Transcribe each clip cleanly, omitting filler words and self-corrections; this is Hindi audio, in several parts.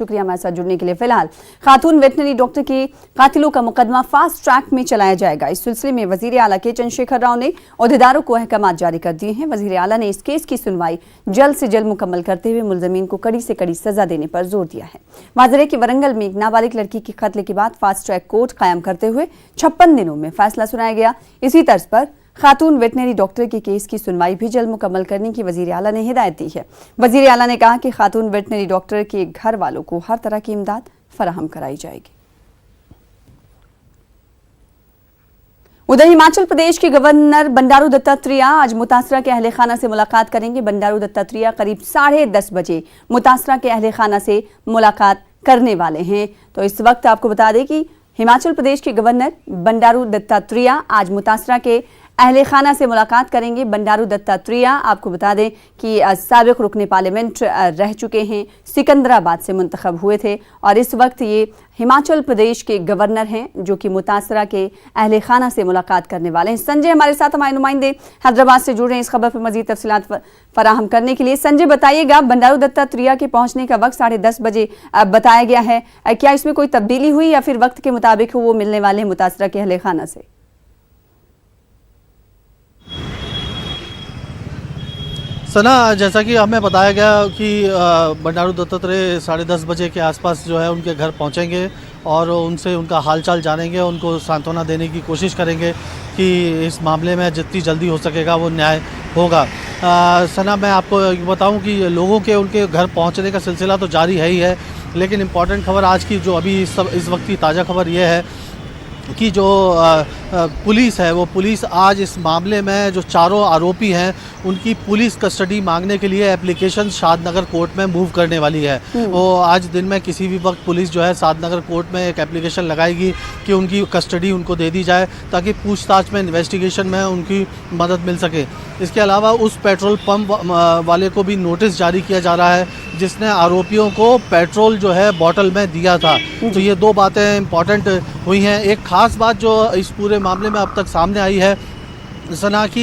शुक्रिया हमारे साथ जुड़ने के लिए। फिलहाल खातून वेटनरी डॉक्टर के कातिलों का मुकदमा फास्ट ट्रैक में चलाया जाएगा। इस सिलसिले में वजीर आला के चंद्रशेखर राव ने अहदेदारों को अहकाम जारी कर दिए हैं। वजीर आला ने इस केस की सुनवाई जल्द से जल्द मुकम्मल करते हुए मुलजमीन को कड़ी से कड़ी सजा देने पर जोर दिया है। वाज़ेह कि वरंगल में एक नाबालिग लड़की के कत्ल के बाद फास्ट ट्रैक कोर्ट कायम करते हुए 56 दिनों में फैसला सुनाया गया। इसी तर्ज पर खातून वेटनरी डॉक्टर के केस की सुनवाई भी जल्द मुकम्मल करने की वजीर आला ने हिदायत दी है। वजीर आला ने कहा कि खातून वेटनरी डॉक्टर के घर वालों को हर तरह की इमदाद फराहम कराई जाएगी। उधर हिमाचल प्रदेश के गवर्नर बंडारू दत्तात्रेय आज मुतासरा के अहले खाना से मुलाकात करेंगे। बंडारू दत्तात्रेय करीब 10:30 बजे मुतासरा के अहले खाना से मुलाकात करने वाले हैं। तो इस वक्त आपको बता दें कि हिमाचल प्रदेश के गवर्नर बंडारू दत्तात्रेय आज मुतासरा के अहले खाना से मुलाकात करेंगे। बंडारू दत्तात्रेय आपको बता दें कि साबिक रुकने पार्लियामेंट रह चुके हैं, सिकंदराबाद से मुंतखब हुए थे और इस वक्त ये हिमाचल प्रदेश के गवर्नर हैं जो कि मुतासरा के अहले खाना से मुलाकात करने वाले हैं। संजय हमारे साथ हमारे नुमाइंदे हैदराबाद से जुड़ रहे हैं इस खबर पर मजीद तफसीलात फराहम करने के लिए। संजय बताइएगा, बंडारू दत्तात्रेय के पहुंचने का वक्त 10:30 बजे बताया गया है, क्या इसमें कोई तब्दीली हुई या फिर वक्त के मुताबिक वो मिलने वाले हैं मुतासरा के अहले खाना से? सना, जैसा कि हमें बताया गया कि बंडारू दत्तात्रेय 10:30 बजे के आसपास जो है उनके घर पहुंचेंगे और उनसे उनका हालचाल जानेंगे, उनको सांत्वना देने की कोशिश करेंगे कि इस मामले में जितनी जल्दी हो सकेगा वो न्याय होगा। सना, मैं आपको बताऊं कि लोगों के उनके घर पहुंचने का सिलसिला तो जारी है ही है, लेकिन इम्पॉर्टेंट खबर आज की जो अभी इस वक्त की ताज़ा खबर ये है कि जो पुलिस है वो पुलिस आज इस मामले में जो चारों आरोपी हैं उनकी पुलिस कस्टडी मांगने के लिए एप्लीकेशन शादनगर कोर्ट में मूव करने वाली है। वो आज दिन में किसी भी वक्त पुलिस जो है शादनगर कोर्ट में एक एप्लीकेशन लगाएगी कि उनकी कस्टडी उनको दे दी जाए ताकि पूछताछ में इन्वेस्टिगेशन में उनकी मदद मिल सके। इसके अलावा उस पेट्रोल पंप वाले को भी नोटिस जारी किया जा रहा है जिसने आरोपियों को पेट्रोल जो है बॉटल में दिया था। तो ये दो बातें इम्पॉर्टेंट हुई हैं। एक ख़ास बात जो इस पूरे मामले में अब तक सामने आई है सना कि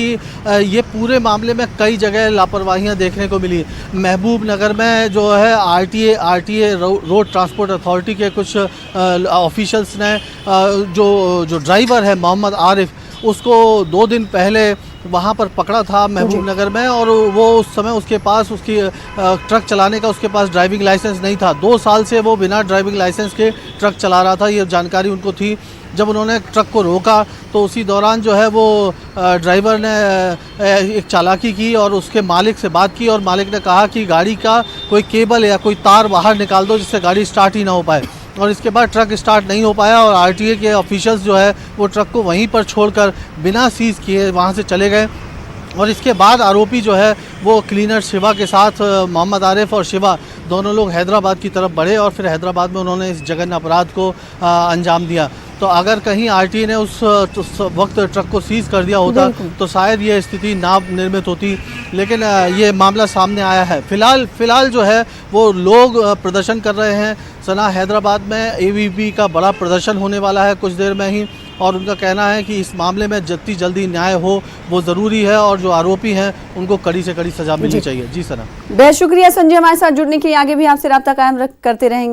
ये पूरे मामले में कई जगह लापरवाहियां देखने को मिली। महबूब नगर में जो है आरटीए रोड ट्रांसपोर्ट अथॉरिटी के कुछ ऑफिशियल्स ने जो ड्राइवर है मोहम्मद आरिफ उसको 2 दिन पहले वहाँ पर पकड़ा था महबूब नगर में और वो उस समय उसके पास उसकी ट्रक चलाने का उसके पास ड्राइविंग लाइसेंस नहीं था। 2 साल से वो बिना ड्राइविंग लाइसेंस के ट्रक चला रहा था, ये जानकारी उनको थी। जब उन्होंने ट्रक को रोका तो उसी दौरान जो है वो ड्राइवर ने एक चालाकी की और उसके मालिक से बात की और मालिक ने कहा कि गाड़ी का कोई केबल या कोई तार बाहर निकाल दो जिससे गाड़ी स्टार्ट ही ना हो पाए। और इसके बाद ट्रक स्टार्ट नहीं हो पाया और आरटीए के ऑफिशियल्स जो है वो ट्रक को वहीं पर छोड़कर बिना सीज किए वहाँ से चले गए। और इसके बाद आरोपी जो है वो क्लीनर शिवा के साथ मोहम्मद आरिफ और शिवा दोनों लोग हैदराबाद की तरफ बढ़े और फिर हैदराबाद में उन्होंने इस जघन्य अपराध को अंजाम दिया। तो अगर कहीं आरटीए ने उस वक्त ट्रक को सीज कर दिया होता तो शायद ये स्थिति ना निर्मित होती, लेकिन ये मामला सामने आया है। फिलहाल जो है वो लोग प्रदर्शन कर रहे हैं। सना, हैदराबाद में एबीवीपी का बड़ा प्रदर्शन होने वाला है कुछ देर में ही और उनका कहना है कि इस मामले में जितनी जल्दी न्याय हो वो ज़रूरी है और जो आरोपी हैं उनको कड़ी से कड़ी सज़ा मिलनी चाहिए। जी सना, बेहद शुक्रिया संजय हमारे साथ जुड़ने के लिए। आगे भी आपसे राब्ता कायम करते रहेंगे।